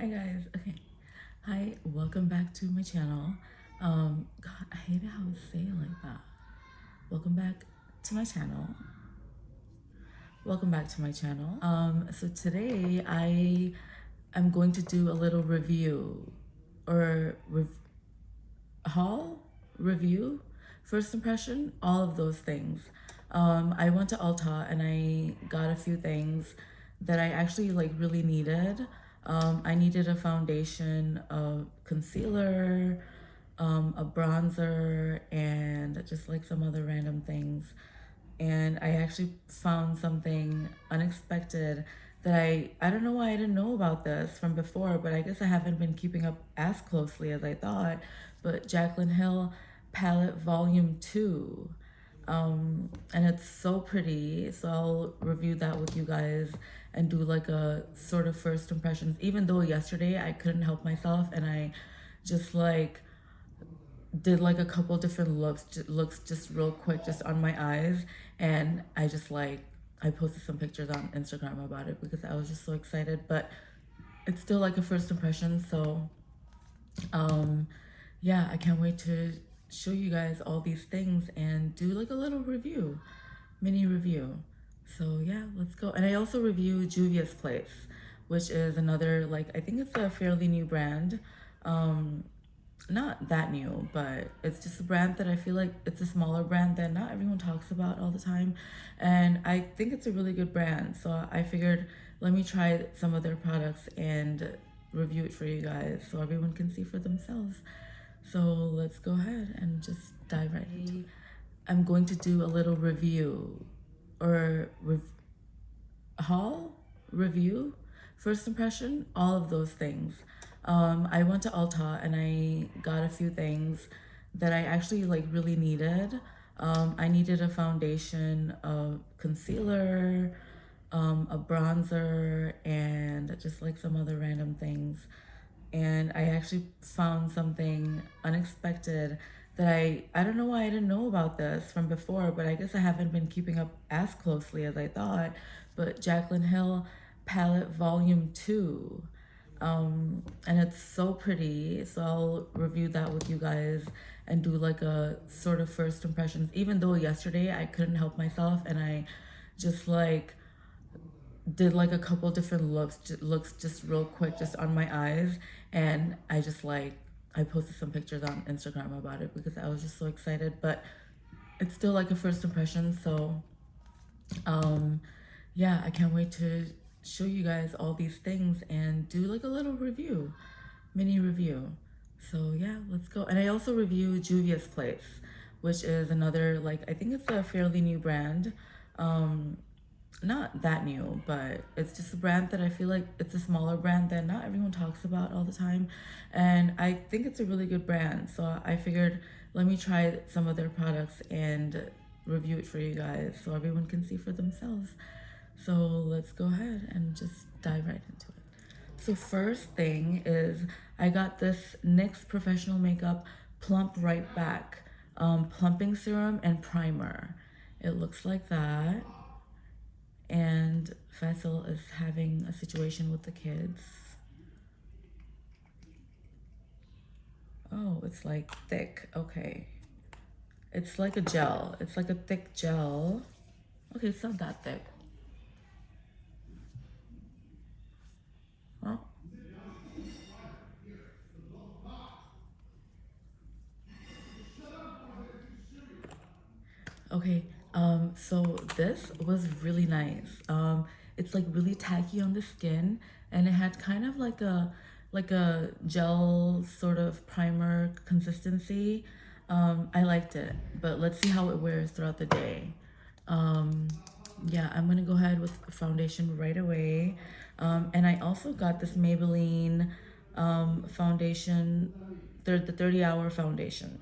Hi guys. Okay. Hi, welcome back to my channel. God, I hate how I say it like that. Welcome back to my channel. Welcome back to my channel. So today I am going to do a little review or haul, review, first impression, all of those things. I went to Ulta and I got a few things that I actually like really needed. I needed a foundation, a concealer, a bronzer, and just like some other random things. And I actually found something unexpected that I don't know why I didn't know about this from before, but I guess I haven't been keeping up as closely as I thought. But Jaclyn Hill Palette Volume 2. And it's so pretty, so I'll review that with you guys and do like a sort of first impressions, even though yesterday I couldn't help myself and I just like did like a couple different looks just real quick just on my eyes, and I just like I posted some pictures on Instagram about it because I was just so excited. But it's still like a first impression, so yeah, I can't wait to show you guys all these things and do like a little review, mini review. So yeah, let's go. And I also review Juvia's Place, which is another, like, I think it's a fairly new brand. Not that new, but it's just a brand that I feel like it's a smaller brand that not everyone talks about all the time. And I think it's a really good brand. So I figured let me try some of their products and review it for you guys so everyone can see for themselves. So let's go ahead and just dive right into it. I'm going to do a little review or haul, review, first impression, all of those things. I went to Ulta and I got a few things that I actually like really needed. I needed a foundation, a concealer, a bronzer, and just like some other random things. And I actually found something unexpected that I don't know why I didn't know about this from before, but I guess I haven't been keeping up as closely as I thought. But Jaclyn Hill Palette Volume 2. And it's so pretty, so I'll review that with you guys and do like a sort of first impressions, even though yesterday I couldn't help myself and I just like did like a couple different looks just real quick just on my eyes, and I just like I posted some pictures on Instagram about it because I was just so excited. But it's still like a first impression, so yeah, I can't wait to show you guys all these things and do like a little review, mini review. So yeah, let's go. And I also review Juvia's Place, which is another, like, I think it's a fairly new brand. Not that new, but it's just a brand that I feel like it's a smaller brand that not everyone talks about all the time. And I think it's a really good brand. So I figured let me try some of their products and review it for you guys so everyone can see for themselves. So let's go ahead and just dive right into it. So first thing is I got this NYX Professional Makeup Plump Right Back plumping serum and primer. It looks like that. And Faisal is having a situation with the kids. Oh, it's like thick. Okay. It's like a gel. It's like a thick gel. Okay, it's not that thick. Oh. Okay, so this was really nice. It's like really tacky on the skin, and it had kind of like a gel sort of primer consistency. I liked it, but let's see how it wears throughout the day. Yeah, I'm gonna go ahead with foundation right away. And I also got this Maybelline foundation, the 30-hour foundation,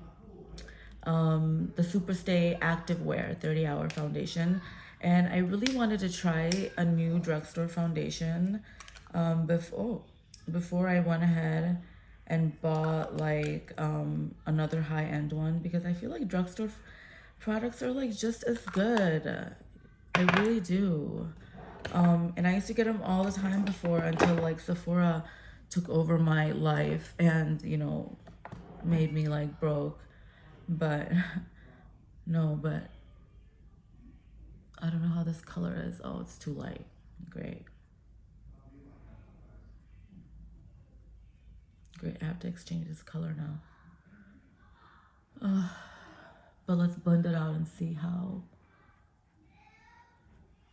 the Superstay Active Wear 30-hour foundation. And I really wanted to try a new drugstore foundation before I went ahead and bought like another high-end one, because I feel like drugstore products are like just as good. I really do. And I used to get them all the time before, until like Sephora took over my life and, you know, made me like broke. But no, but I don't know how this color is. Oh, it's too light. Great. Great, I have to exchange this color now. But let's blend it out and see how.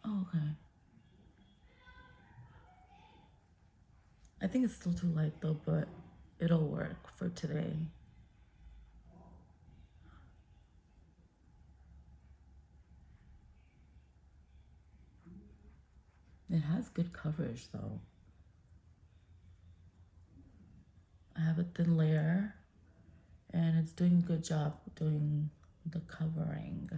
Oh, okay. I think it's still too light though, but it'll work for today. It has good coverage though. I have a thin layer and it's doing a good job doing the covering.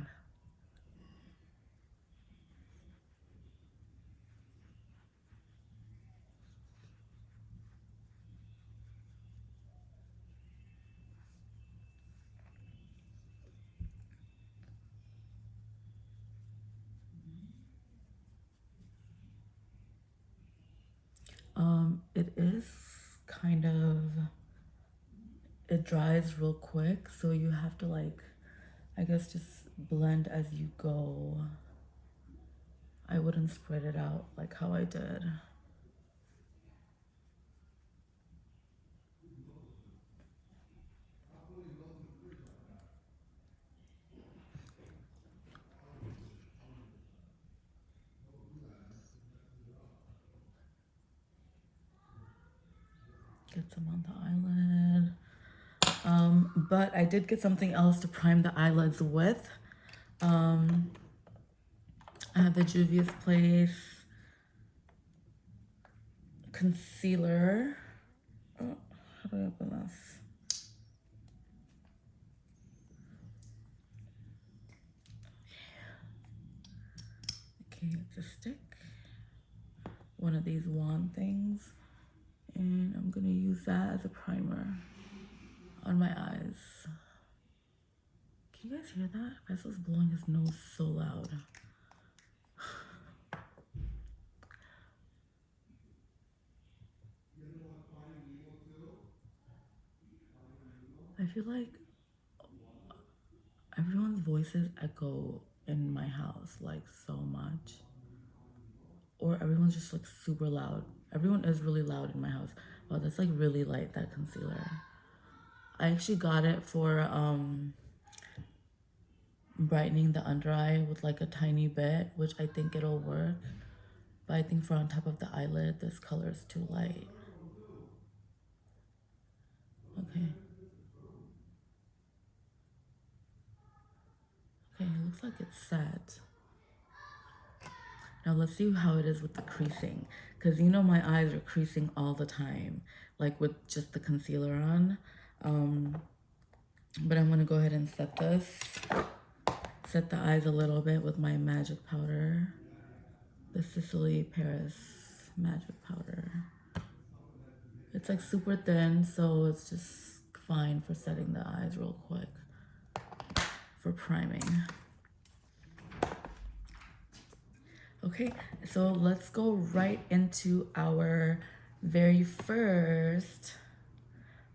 It is kind of, it dries real quick, so you have to like, I guess just blend as you go. I wouldn't spread it out like how I did. Get some on the eyelid. But I did get something else to prime the eyelids with. I have the Juvia's Place concealer. Oh, how do I open this? Okay, it's a stick. One of these wand things. And I'm gonna use that as a primer on my eyes. Can you guys hear that? Vessel's blowing his nose so loud. I feel like everyone's voices echo in my house like so much. Or everyone's just like super loud. Everyone is really loud in my house. Wow, that's like really light, that concealer. I actually got it for brightening the under eye with like a tiny bit, which I think it'll work. But I think for on top of the eyelid, this color is too light. Okay. Okay, it looks like it's set. Now let's see how it is with the creasing. Because you know my eyes are creasing all the time, like with just the concealer on. But I'm gonna go ahead and set this. Set the eyes a little bit with my magic powder. The Sicily Paris magic powder. It's like super thin, so it's just fine for setting the eyes real quick. For priming. Okay, so let's go right into our very first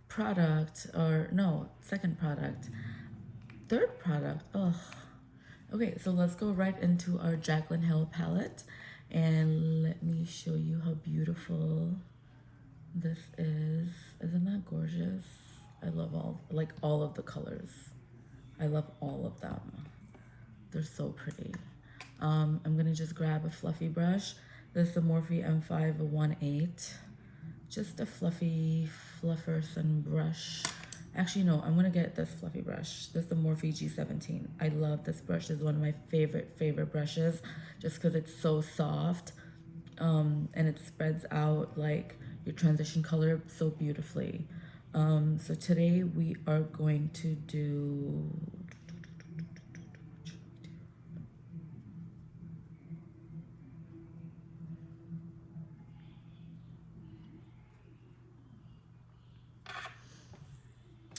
product, or no, second product, third product. Ugh. Okay, so let's go right into our Jaclyn Hill palette, and let me show you how beautiful this is. Isn't that gorgeous? I love all of the colors. I love all of them. They're so pretty. I'm gonna just grab a fluffy brush. This is the Morphe M518. Just a fluffy flufferson brush. Actually, no, I'm gonna get this fluffy brush. This is the Morphe G17. I love this brush. It's one of my favorite brushes just because it's so soft. And it spreads out like your transition color so beautifully. So today we are going to do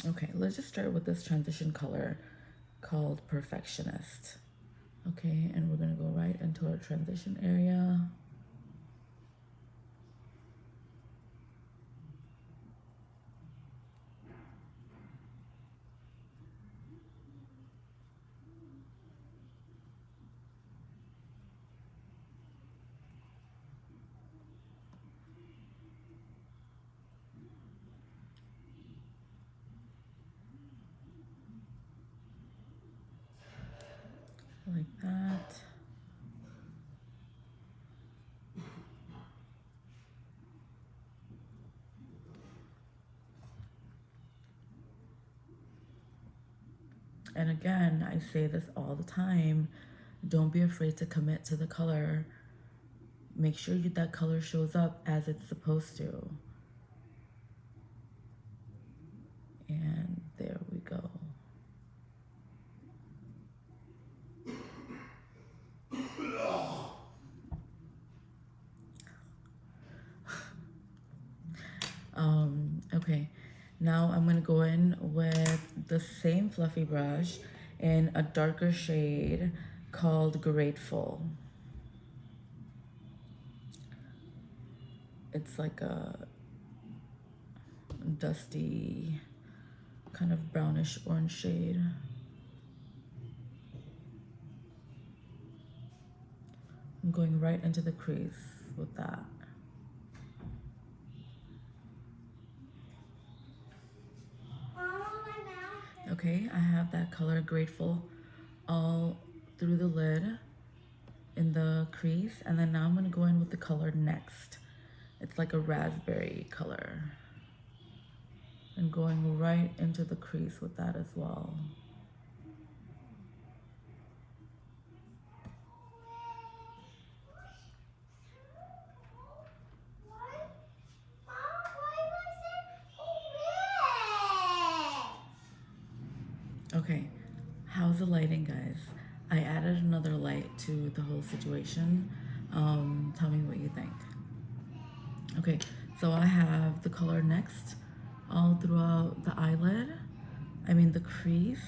okay, let's just start with this transition color called Perfectionist. Okay, and we're gonna go right into our transition area. like that. And again, I say this all the time, don't be afraid to commit to the color. Make sure that color shows up as it's supposed to. And there we go. Okay, now I'm gonna go in with the same fluffy brush in a darker shade called Grateful. It's like a dusty, kind of brownish orange shade. I'm going right into the crease with that. Okay, I have that color Grateful all through the lid in the crease, and then now I'm gonna go in with the color Next. It's like a raspberry color. And going right into the crease with that as well. Okay, how's the lighting, guys? I added another light to the whole situation. Tell me what you think. Okay, so I have the color Next all throughout the eyelid. I mean the crease.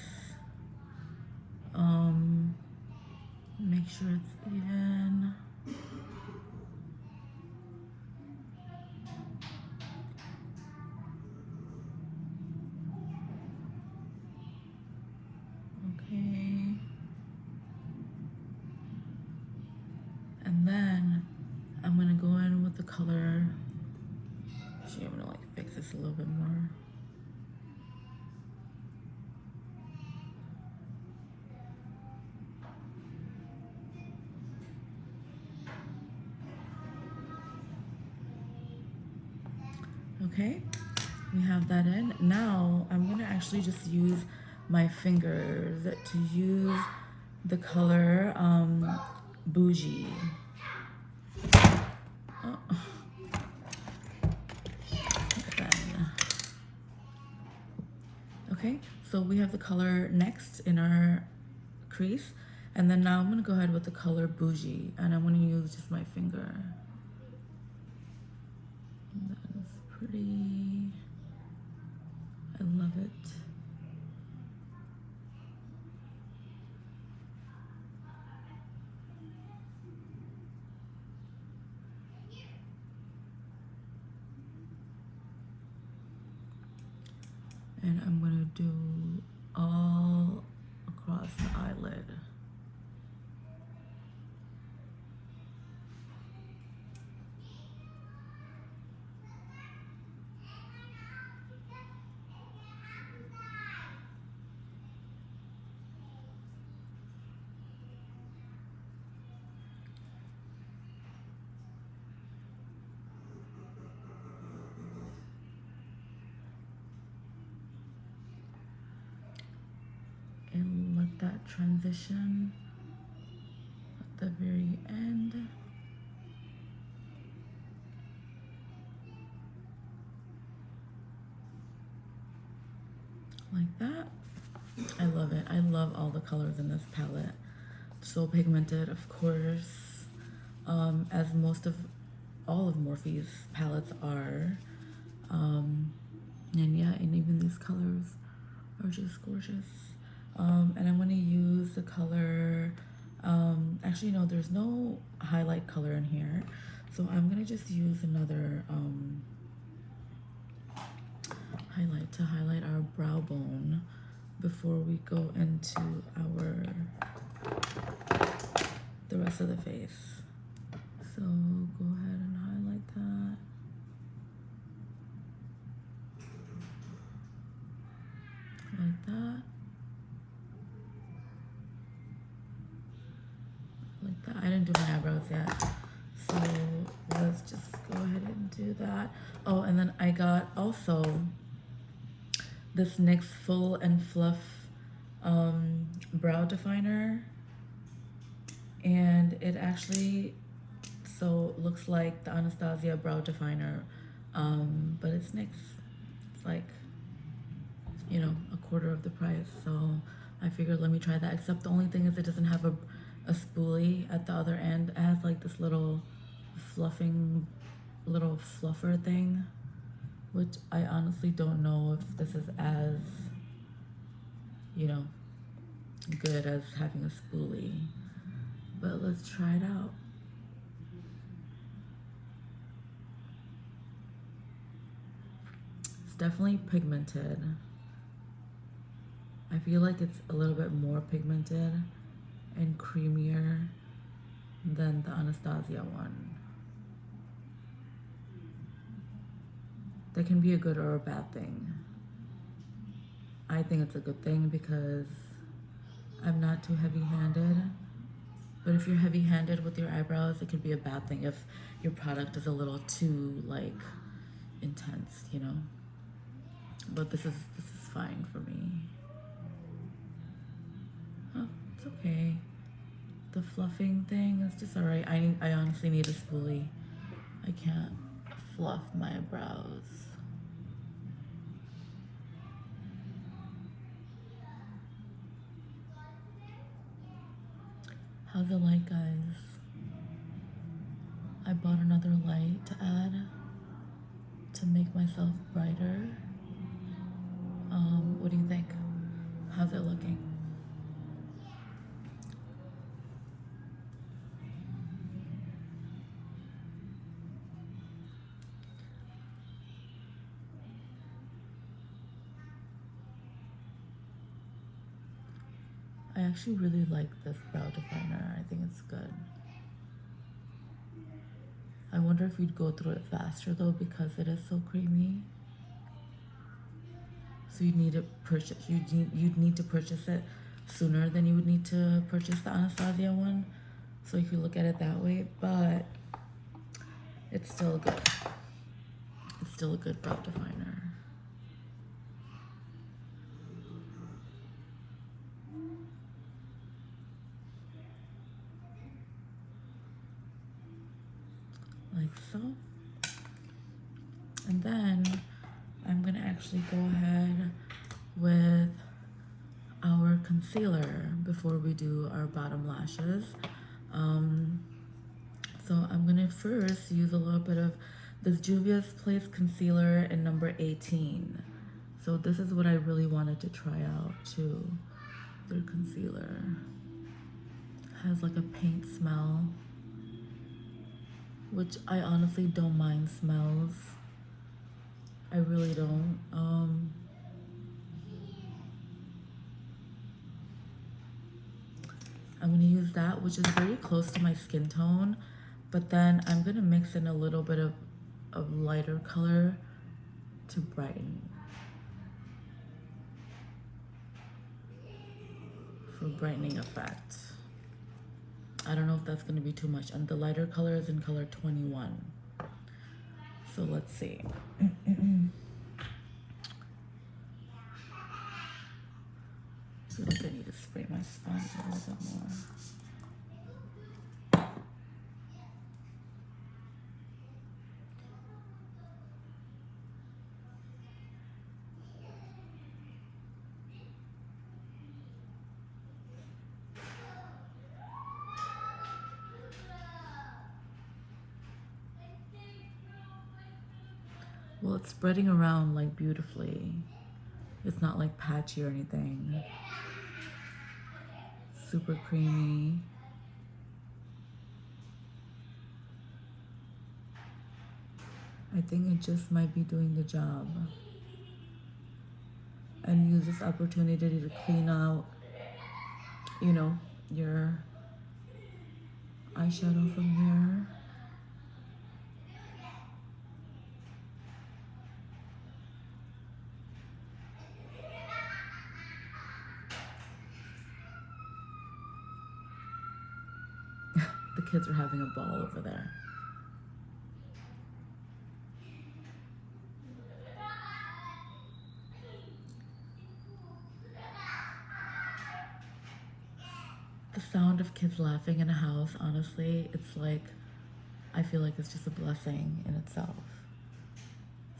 Make sure it's even. Okay. And then I'm gonna go in with the color. Actually, I'm gonna like fix this a little bit more. Okay, we have that in. Now I'm gonna actually just use my fingers to use the color Bougie. Oh. Okay, so we have the color Next in our crease, and then now I'm gonna go ahead with the color Bougie, and I'm gonna use just my finger. That is pretty. I love it. And I'm gonna do all across the eyelid. And let that transition at the very end. Like that. I love it. I love all the colors in this palette. So pigmented, of course, as all of Morphe's palettes are. And yeah, and even these colors are just gorgeous. And I'm gonna use the color, actually no, there's no highlight color in here. So I'm gonna just use another highlight to highlight our brow bone before we go into the rest of the face. So go ahead and highlight that. Like that. do my eyebrows yet. So let's just go ahead and do that. Oh, and then I got also this NYX Full and Fluff brow definer. And it actually looks like the Anastasia brow definer, but it's NYX. It's like, you know, a quarter of the price. So I figured let me try that, except the only thing is it doesn't have a spoolie at the other end. It has like this little little fluffer thing, which I honestly don't know if this is as, you know, good as having a spoolie, but let's try it out. It's definitely pigmented. I feel like it's a little bit more pigmented and creamier than the Anastasia one. That can be a good or a bad thing. I think it's a good thing because I'm not too heavy-handed. But if you're heavy-handed with your eyebrows, it could be a bad thing if your product is a little too like intense, you know. But this is fine for me. Oh, it's okay. The fluffing thing is just alright. I honestly need a spoolie. I can't fluff my brows. How's the light, guys? I bought another light to add to make myself brighter. What do you think? How's it looking? I actually really like this brow definer. I think it's good. I wonder if you'd go through it faster though because it is so creamy. So you'd need to purchase. You'd need to purchase it sooner than you would need to purchase the Anastasia one. So you could look at it that way, but it's still good. It's still a good brow definer. Like so. And then I'm gonna actually go ahead with our concealer before we do our bottom lashes. So I'm gonna first use a little bit of this Juvia's Place concealer in number 18. So this is what I really wanted to try out too. Their concealer has like a paint smell, which I honestly don't mind smells. I really don't. I'm gonna use that, which is very close to my skin tone, but then I'm gonna mix in a little bit of lighter color to brighten. For brightening effect. I don't know if that's gonna be too much, and the lighter color is in color 21. So let's see. I feel like I need to spray my sponge a little bit more. Well, it's spreading around like beautifully. It's not like patchy or anything. Super creamy. I think it just might be doing the job. And use this opportunity to clean out, you know, your eyeshadow from here. The kids are having a ball over there. The sound of kids laughing in a house, honestly, it's like, I feel like it's just a blessing in itself.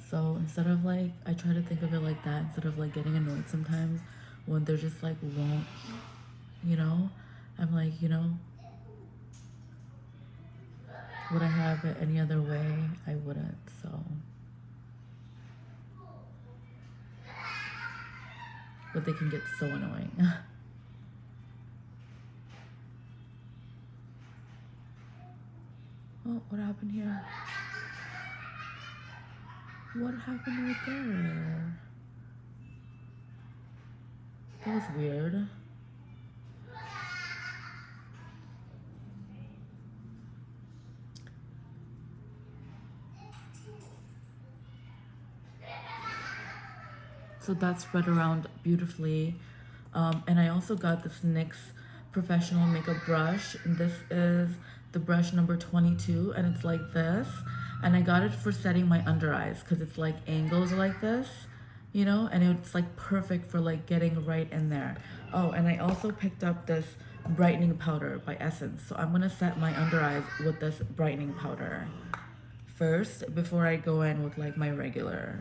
So instead of like, I try to think of it like that, instead of like getting annoyed sometimes when they're just like, won't, you know, I'm like, you know, would I have it any other way? I wouldn't, so. But they can get so annoying. Oh, what happened here? What happened right there? That was weird. So that's spread around beautifully. And I also got this NYX professional makeup brush. And this is the brush number 22, and it's like this. And I got it for setting my under eyes because it's like angles like this, you know, and it's like perfect for like getting right in there. Oh, and I also picked up this brightening powder by Essence. So I'm gonna set my under eyes with this brightening powder first before I go in with like my regular.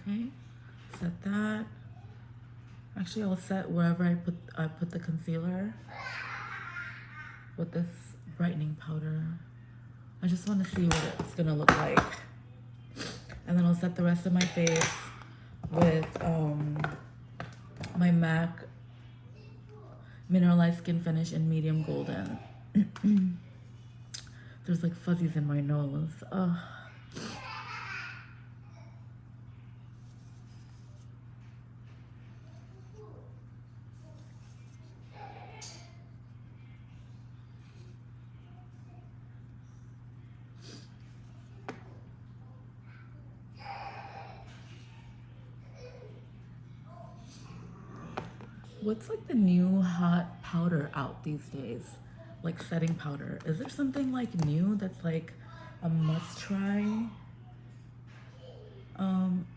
Okay, set that. Actually, I'll set wherever I put the concealer with this brightening powder. I just want to see what it's gonna look like, and then I'll set the rest of my face with my MAC Mineralized Skin Finish in medium golden. There's like fuzzies in my nose. Ugh. What's like the new hot powder out these days? Like setting powder. Is there something like new that's like a must try?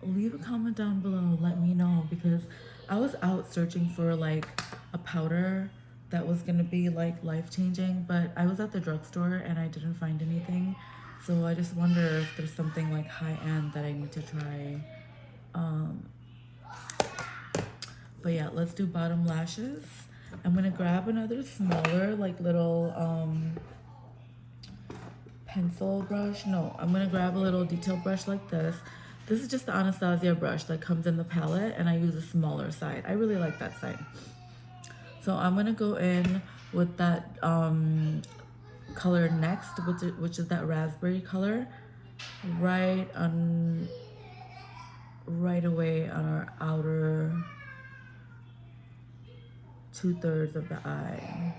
Leave a comment down below, let me know, because I was out searching for like a powder that was gonna be like life-changing, but I was at the drugstore and I didn't find anything. So I just wonder if there's something like high-end that I need to try. But yeah, let's do bottom lashes. I'm gonna grab another smaller, like little pencil brush. No, I'm gonna grab a little detail brush like this. This is just the Anastasia brush that comes in the palette, and I use a smaller side. I really like that side. So I'm gonna go in with that color next, which is that raspberry color, right away on our outer 2/3 of the eye.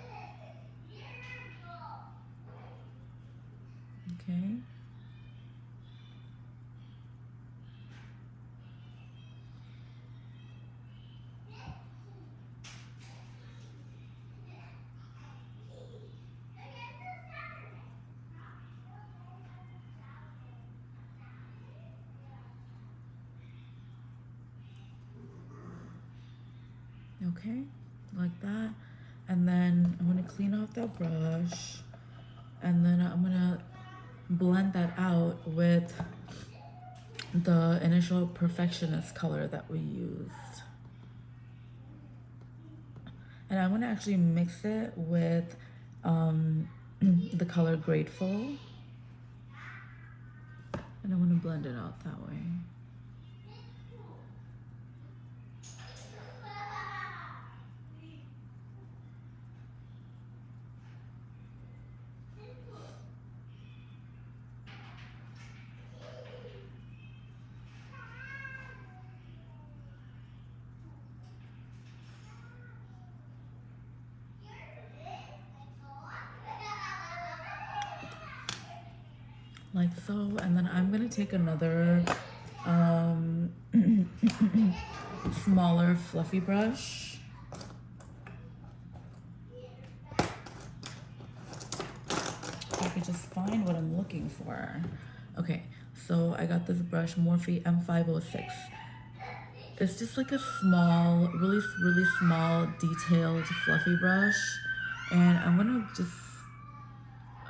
Okay. Okay, like that. And then I'm gonna clean off that brush, and then I'm gonna blend that out with the initial Perfectionist color that we used. And I'm gonna actually mix it with the color Grateful, and I'm gonna blend it out that way. like so. And then I'm gonna take another smaller fluffy brush. If I could just find what I'm looking for. Okay, so I got this brush, Morphe M506. It's just like a small, really small, detailed, fluffy brush. And I'm gonna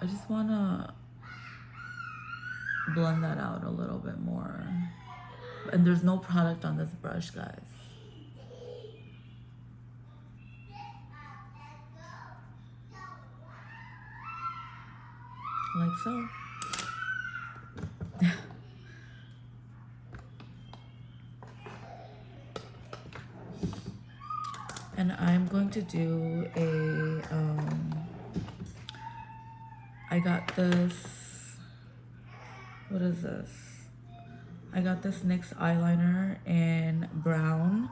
I just wanna blend that out a little bit more. And there's no product on this brush, guys. Like so. And I'm going to do I got this, what is this? I got this NYX eyeliner in brown,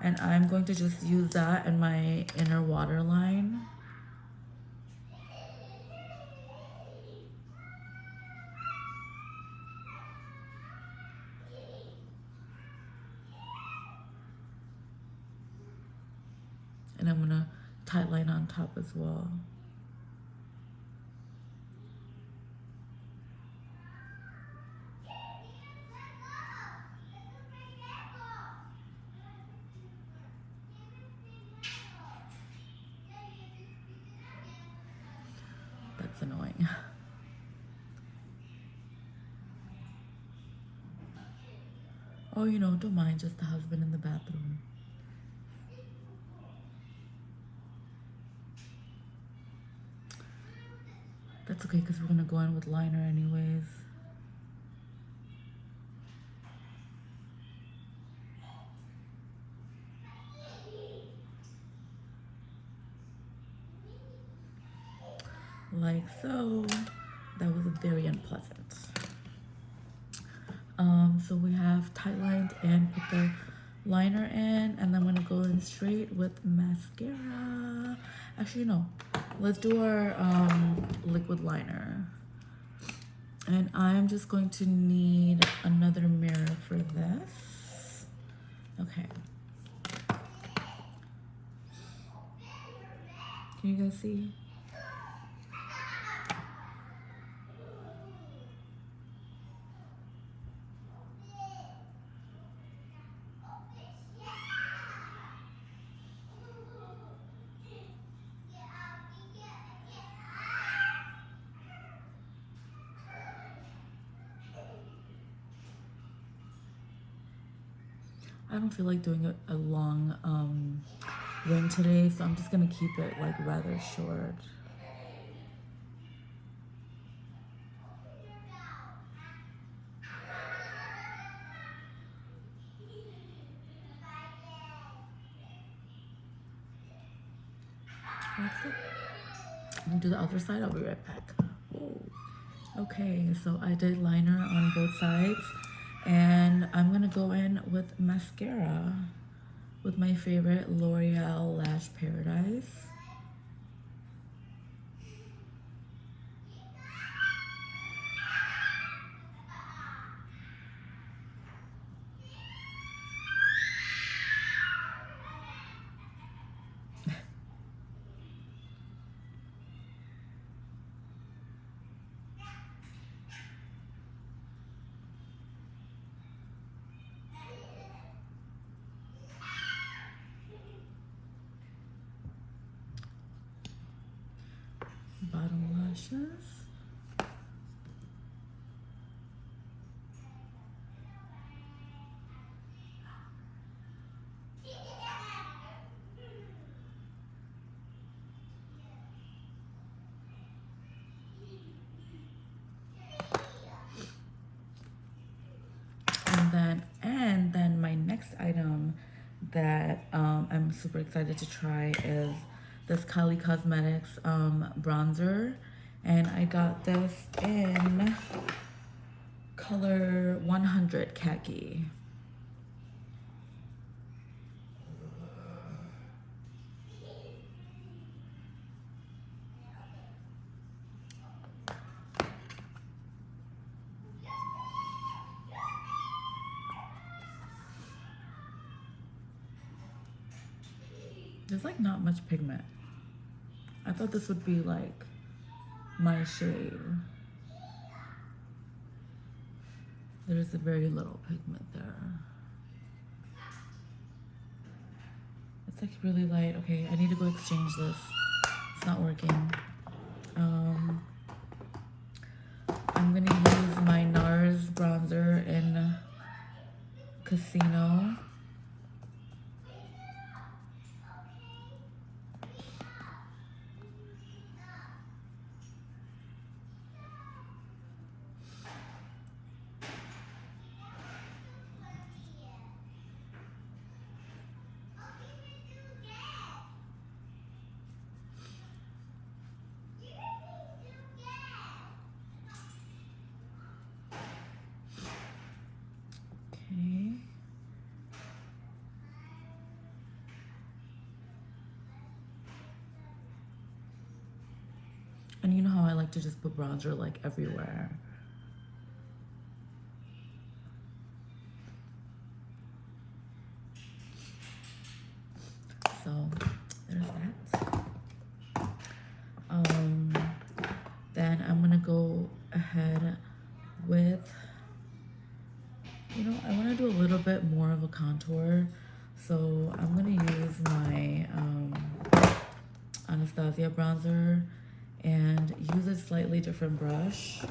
and I'm going to just use that in my inner waterline. And I'm gonna tightline on top as well. That's annoying. Oh, you know, don't mind, just the husband in the bathroom. That's okay, because we're gonna go in with liner anyways. Like so. That was very unpleasant. So we have tightlined and put the liner in, and then I'm gonna go in straight with mascara. Actually, no. Let's do our liquid liner. And I'm just going to need another mirror for this. Okay. Can you guys see? I don't feel like doing a long wing today, so I'm just gonna keep it like rather short. That's it. I'm gonna do the other side, I'll be right back. Whoa. Okay, so I did liner on both sides, and I'm gonna go in with mascara with my favorite L'Oreal Lash Paradise. Bottom lashes. And then my next item that I'm super excited to try is this Kylie Cosmetics bronzer, and I got this in color 100 khaki. There's like not much pigment. I thought this would be like my shade. There's a very little pigment there. It's like really light. Okay, I need to go exchange this. It's not working. I'm gonna use my NARS bronzer in Casino. Okay. And you know how I like to just put bronzer like everywhere. So there's that. Then I'm gonna go ahead with, you know, I want to do a little bit more of a contour, so I'm gonna use my Anastasia bronzer and use a slightly different brush.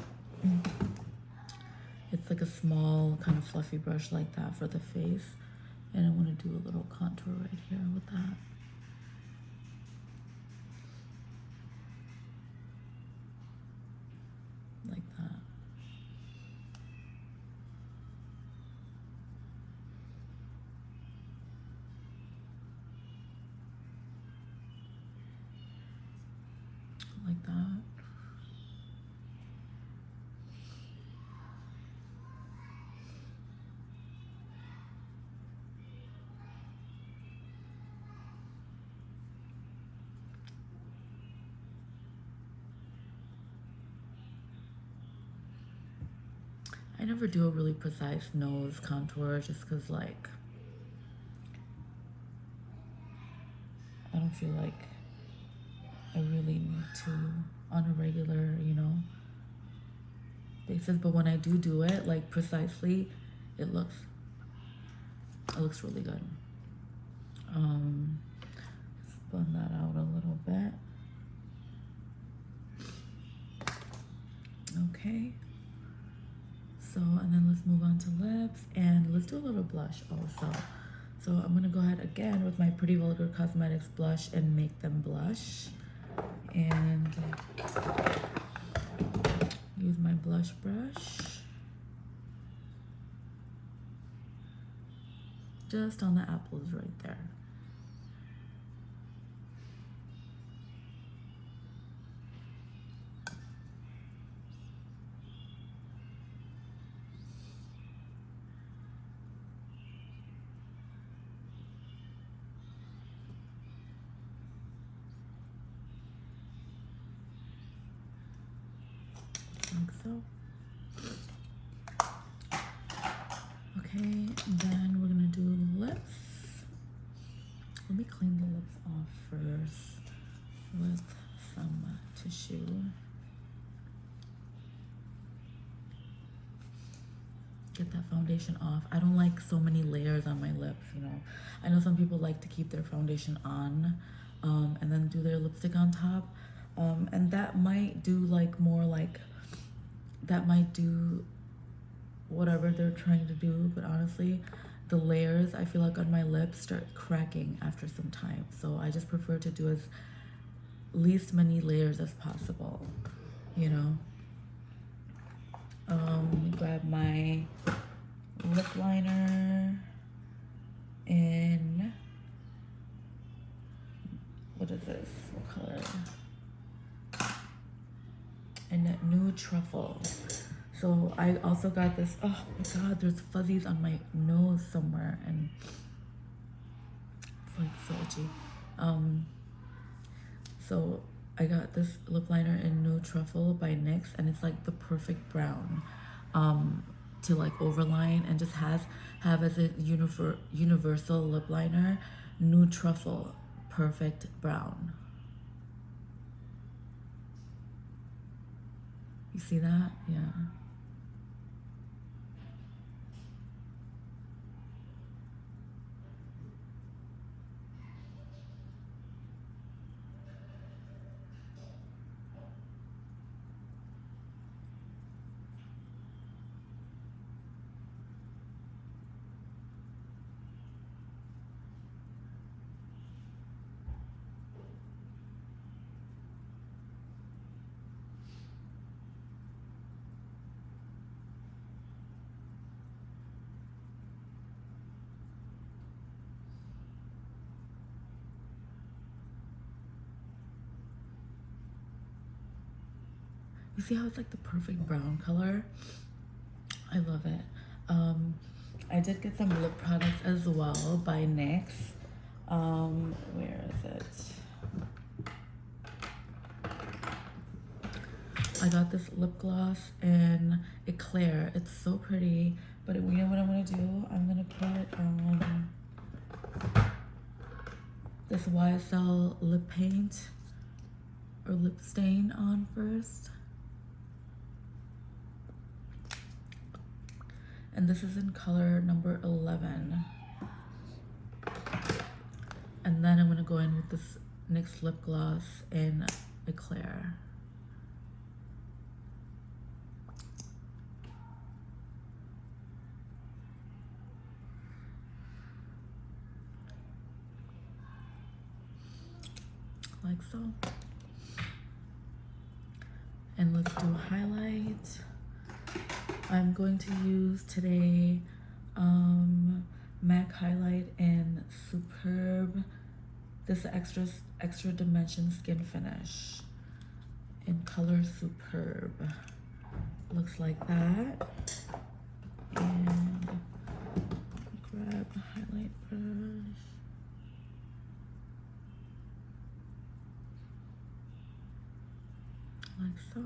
It's like a small kind of fluffy brush like that for the face, and I want to do a little contour right here with that. Like that. Like that. I never do a really precise nose contour just because, like, I don't feel like I really need to on a regular, you know, basis. But when I do it, like, precisely, it looks really good. Spun that out a little bit. Okay. So, and then let's move on to lips, and let's do a little blush also. So I'm gonna go ahead again with my Pretty Vulgar Cosmetics blush and make them blush. And use my blush brush. Just on the apples right there. Like so. Okay, then we're gonna do lips. Let me clean the lips off first with some tissue. Get that foundation off. I don't like so many layers on my lips, you know. I know some people like to keep their foundation on and then do their lipstick on top. And that might do like more like, that might do whatever they're trying to do, but honestly, the layers I feel like on my lips start cracking after some time. So I just prefer to do as least many layers as possible, you know. Let me grab my lip liner in, what is this? What color? And Nude Truffle. So I also got this, oh my god, there's fuzzies on my nose somewhere and it's like so itchy. So I got this lip liner in Nude Truffle by NYX, and it's like the perfect brown to like overline and just have as a universal lip liner. Nude Truffle, perfect brown. You see that? Yeah. You see how it's like the perfect brown color? I love it. I did get some lip products as well by NYX. Where is it? I got this lip gloss in Eclair. It's so pretty, but you know what I'm gonna do? I'm gonna put this YSL lip paint or lip stain on first. And this is in color number 11. And then I'm gonna go in with this NYX lip gloss in Eclair. Like so. And let's do a highlight. I'm going to use today MAC highlight in Superb. This extra dimension skin finish in color Superb. Looks like that. And grab a highlight brush. Like so.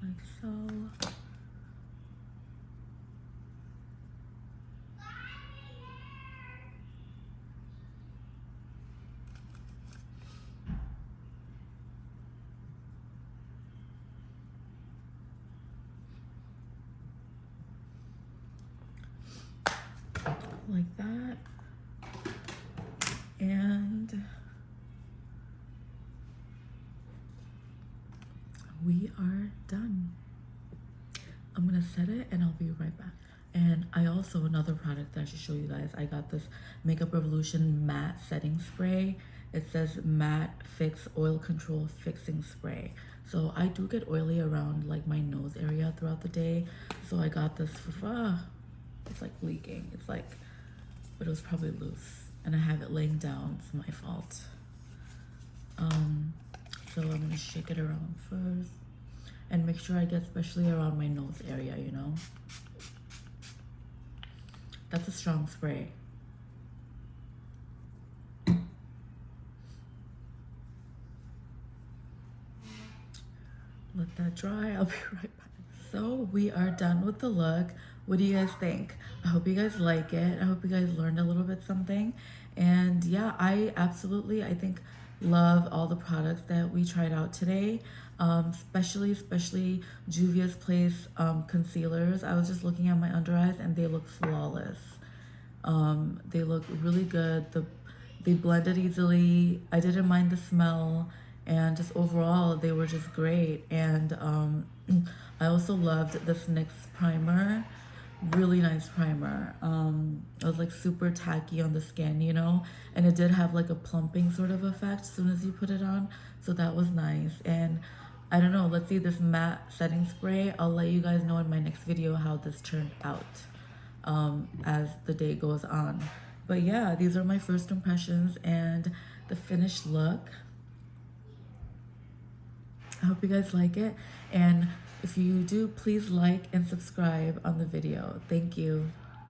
Like so. Like that. And we are done. I'm gonna set it and I'll be right back. And I also, another product that I should show you guys, I got this Makeup Revolution matte setting spray. It says matte fix oil control fixing spray. So I do get oily around like my nose area throughout the day. So I got this for, it's like leaking. It's like, but it was probably loose. And I have it laying down, it's my fault. So I'm gonna shake it around first. And make sure I get especially around my nose area, you know? That's a strong spray. Let that dry, I'll be right back. So we are done with the look. What do you guys think? I hope you guys like it. I hope you guys learned a little bit something. And yeah, I think love all the products that we tried out today. Especially Juvia's Place concealers. I was just looking at my under eyes and they look flawless. They look really good. They blended easily. I didn't mind the smell, and just overall they were just great. And I also loved this NYX primer. Really nice primer. It was like super tacky on the skin, you know, and it did have like a plumping sort of effect as soon as you put it on, so that was nice. And I don't know, let's see this matte setting spray. I'll let you guys know in my next video how this turned out as the day goes on. But yeah, these are my first impressions and the finished look. I hope you guys like it, and if you do, please like and subscribe on the video. Thank you.